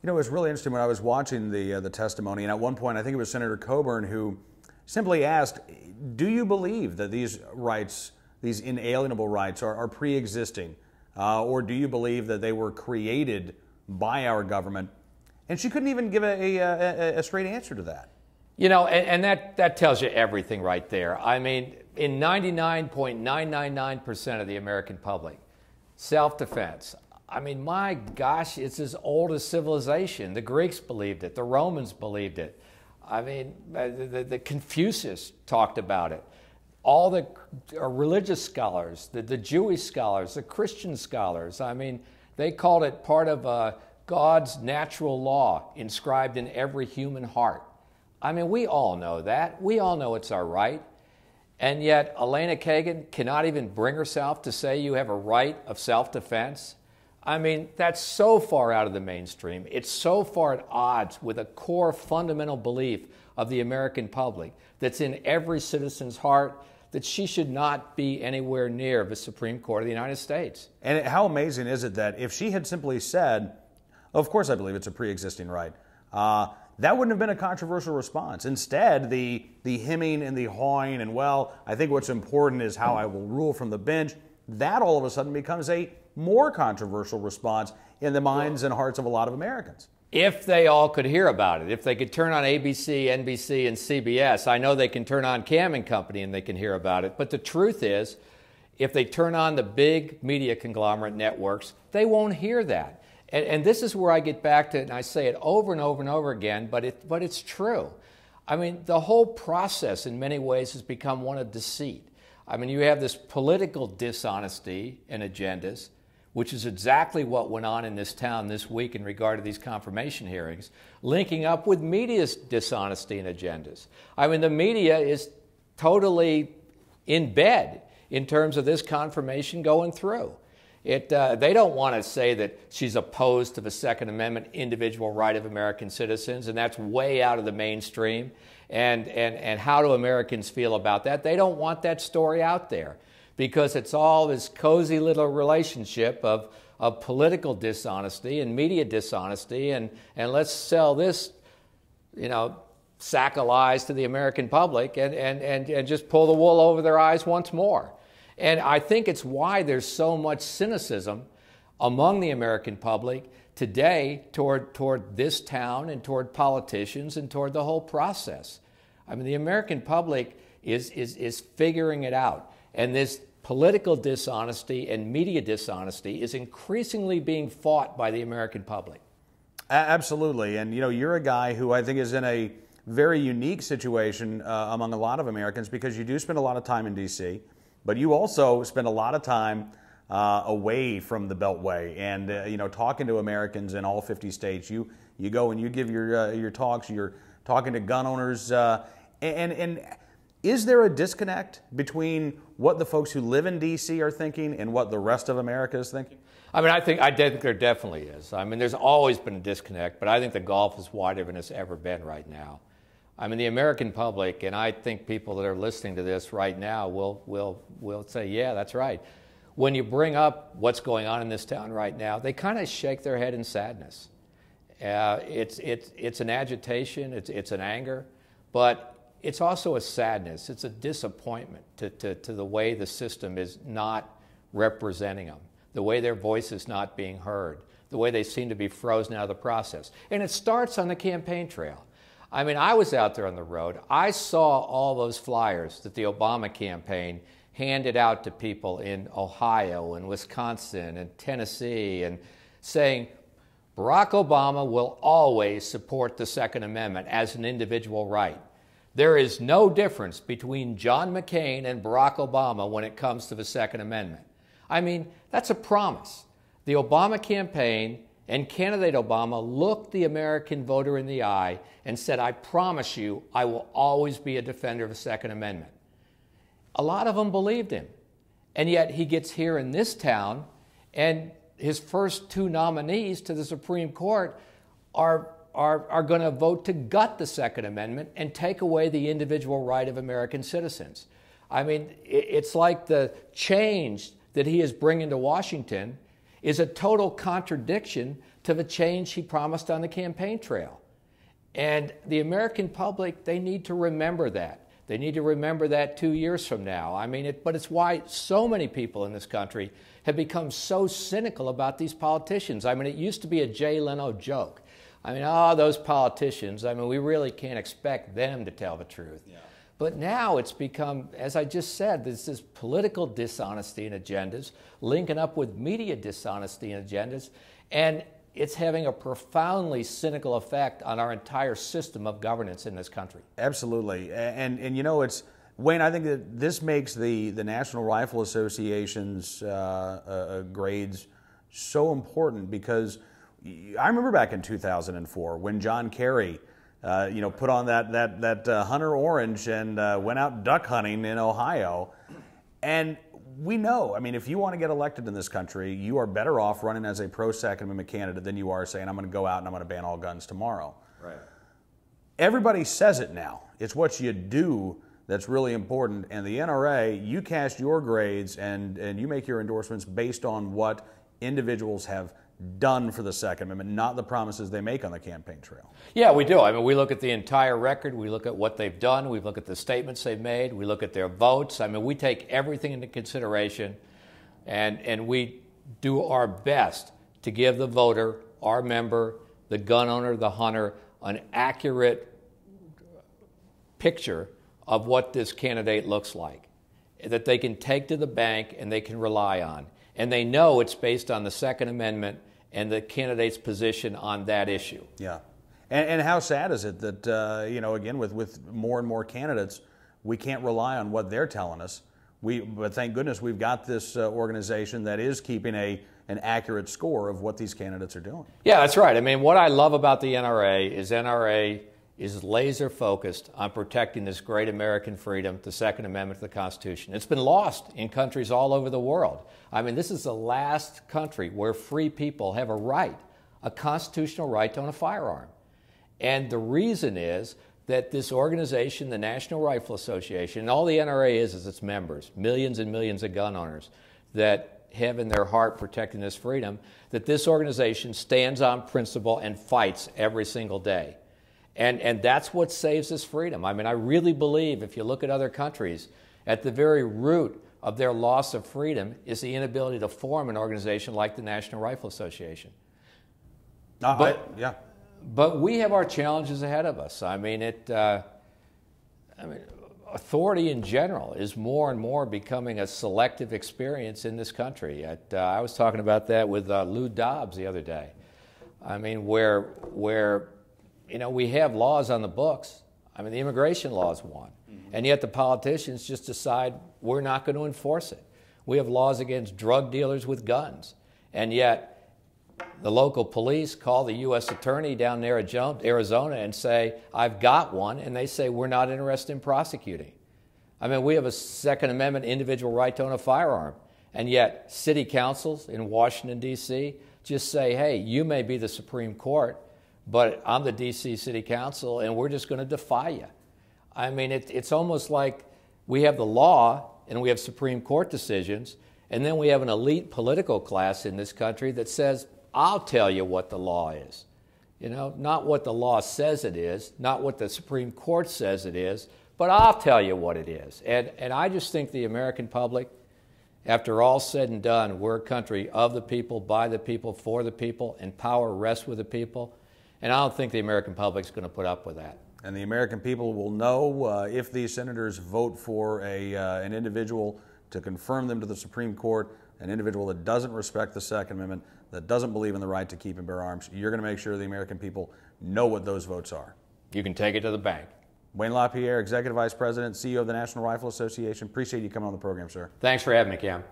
You know, it was really interesting when I was watching the testimony, and at one point I think it was Senator Coburn who simply asked, do you believe that these rights, these inalienable rights, are pre-existing? Or do you believe that they were created by our government? And she couldn't even give a straight answer to that. You know, and that tells you everything right there. I mean, in 99.999% of the American public, self-defense. I mean, my gosh, it's as old as civilization. The Greeks believed it. The Romans believed it. I mean, the Confucius talked about it. All the religious scholars, the Jewish scholars, the Christian scholars, I mean, they called it part of God's natural law inscribed in every human heart. I mean, we all know that. We all know it's our right. And yet, Elena Kagan cannot even bring herself to say you have a right of self-defense. I mean, that's so far out of the mainstream. It's so far at odds with a core fundamental belief of the American public that's in every citizen's heart, that she should not be anywhere near the Supreme Court of the United States. And how amazing is it that if she had simply said, of course I believe it's a pre-existing right, that wouldn't have been a controversial response. Instead, the hemming and the hawing and, well, I think what's important is how I will rule from the bench, that all of a sudden becomes a more controversial response in the minds and hearts of a lot of Americans. If they all could hear about it, if they could turn on ABC, NBC, and CBS, I know they can turn on Cam and Company and they can hear about it, but the truth is, if they turn on the big media conglomerate networks, they won't hear that. And this is where I get back to it, and I say it over and over and over again, but it's true. I mean, the whole process in many ways has become one of deceit. I mean, you have this political dishonesty and agendas, which is exactly what went on in this town this week in regard to these confirmation hearings, linking up with media's dishonesty and agendas. I mean, the media is totally in bed in terms of this confirmation going through. They don't want to say that she's opposed to the Second Amendment individual right of American citizens, and that's way out of the mainstream. And how do Americans feel about that? They don't want that story out there because it's all this cozy little relationship of political dishonesty and media dishonesty, and let's sell this, you know, sack of lies to the American public and just pull the wool over their eyes once more. And I think it's why there's so much cynicism among the American public today toward this town and toward politicians and toward the whole process. I mean, the American public is figuring it out. And this political dishonesty and media dishonesty is increasingly being fought by the American public. Absolutely. And, you know, you're a guy who I think is in a very unique situation among a lot of Americans because you do spend a lot of time in D.C., but you also spend a lot of time away from the Beltway and, you know, talking to Americans in all 50 states. You go and you give your talks, you're talking to gun owners. And is there a disconnect between what the folks who live in D.C. are thinking and what the rest of America is thinking? I mean, I think there definitely is. I mean, there's always been a disconnect, but I think the gulf is wider than it's ever been right now. I mean, the American public, and I think people that are listening to this right now will say, yeah, that's right. When you bring up what's going on in this town right now, they kind of shake their head in sadness. It's an agitation, it's an anger, but it's also a sadness. It's a disappointment to the way the system is not representing them, the way their voice is not being heard, the way they seem to be frozen out of the process. And it starts on the campaign trail. I mean, I was out there on the road. I saw all those flyers that the Obama campaign handed out to people in Ohio and Wisconsin and Tennessee and saying, Barack Obama will always support the Second Amendment as an individual right. There is no difference between John McCain and Barack Obama when it comes to the Second Amendment. I mean, that's a promise. The Obama campaign and candidate Obama looked the American voter in the eye and said, I promise you, I will always be a defender of the Second Amendment. A lot of them believed him. And yet he gets here in this town, and his first two nominees to the Supreme Court are going to vote to gut the Second Amendment and take away the individual right of American citizens. I mean, it's like the change that he is bringing to Washington is a total contradiction to the change he promised on the campaign trail. And the American public, they need to remember that. They need to remember that 2 years from now. I mean, but it's why so many people in this country have become so cynical about these politicians. I mean, it used to be a Jay Leno joke. I mean, oh, those politicians, I mean, we really can't expect them to tell the truth. Yeah. But now it's become, as I just said, there's this political dishonesty and agendas linking up with media dishonesty and agendas, and it's having a profoundly cynical effect on our entire system of governance in this country. Absolutely. And you know, it's, Wayne, I think that this makes the National Rifle Association's grades so important, because I remember back in 2004 when John Kerry put on that hunter orange and went out duck hunting in Ohio. And we know, I mean, if you want to get elected in this country, you are better off running as a pro-Second Amendment candidate than you are saying, I'm going to go out and I'm going to ban all guns tomorrow. Right. Everybody says it now. It's what you do that's really important. And the NRA, you cast your grades and you make your endorsements based on what individuals have done for the Second Amendment, not the promises they make on the campaign trail. Yeah, we do. I mean, we look at the entire record. We look at what they've done. We look at the statements they've made. We look at their votes. I mean, we take everything into consideration, and we do our best to give the voter, our member, the gun owner, the hunter, an accurate picture of what this candidate looks like, that they can take to the bank and they can rely on. And they know it's based on the Second Amendment and the candidate's position on that issue. Yeah. And how sad is it that, again, with more and more candidates, we can't rely on what they're telling us. But thank goodness we've got this organization that is keeping an accurate score of what these candidates are doing. Yeah, that's right. I mean, what I love about the NRA is laser focused on protecting this great American freedom, the Second Amendment to the Constitution. It's been lost in countries all over the world. I mean, this is the last country where free people have a right, a constitutional right to own a firearm. And the reason is that this organization, the National Rifle Association, and all the NRA is its members, millions and millions of gun owners that have in their heart protecting this freedom, that this organization stands on principle and fights every single day. And that's what saves us freedom. I mean, I really believe if you look at other countries, at the very root of their loss of freedom is the inability to form an organization like the National Rifle Association. But we have our challenges ahead of us. I mean, authority in general is more and more becoming a selective experience in this country. I was talking about that with Lou Dobbs the other day. I mean, where we have laws on the books. I mean, the immigration law is one. And yet the politicians just decide we're not going to enforce it. We have laws against drug dealers with guns. And yet the local police call the U.S. attorney down there at Arizona and say, I've got one. And they say, we're not interested in prosecuting. I mean, we have a Second Amendment individual right to own a firearm. And yet city councils in Washington, D.C. just say, hey, you may be the Supreme Court, but I'm the D.C. City Council, and we're just going to defy you. I mean, it's almost like we have the law, and we have Supreme Court decisions, and then we have an elite political class in this country that says, I'll tell you what the law is. You know, not what the law says it is, not what the Supreme Court says it is, but I'll tell you what it is. And I just think the American public, after all said and done, we're a country of the people, by the people, for the people, and power rests with the people. And I don't think the American public is going to put up with that. And the American people will know if these senators vote for an individual to confirm them to the Supreme Court, an individual that doesn't respect the Second Amendment, that doesn't believe in the right to keep and bear arms. You're going to make sure the American people know what those votes are. You can take it to the bank. Wayne LaPierre, Executive Vice President, CEO of the National Rifle Association. Appreciate you coming on the program, sir. Thanks for having me, Cam.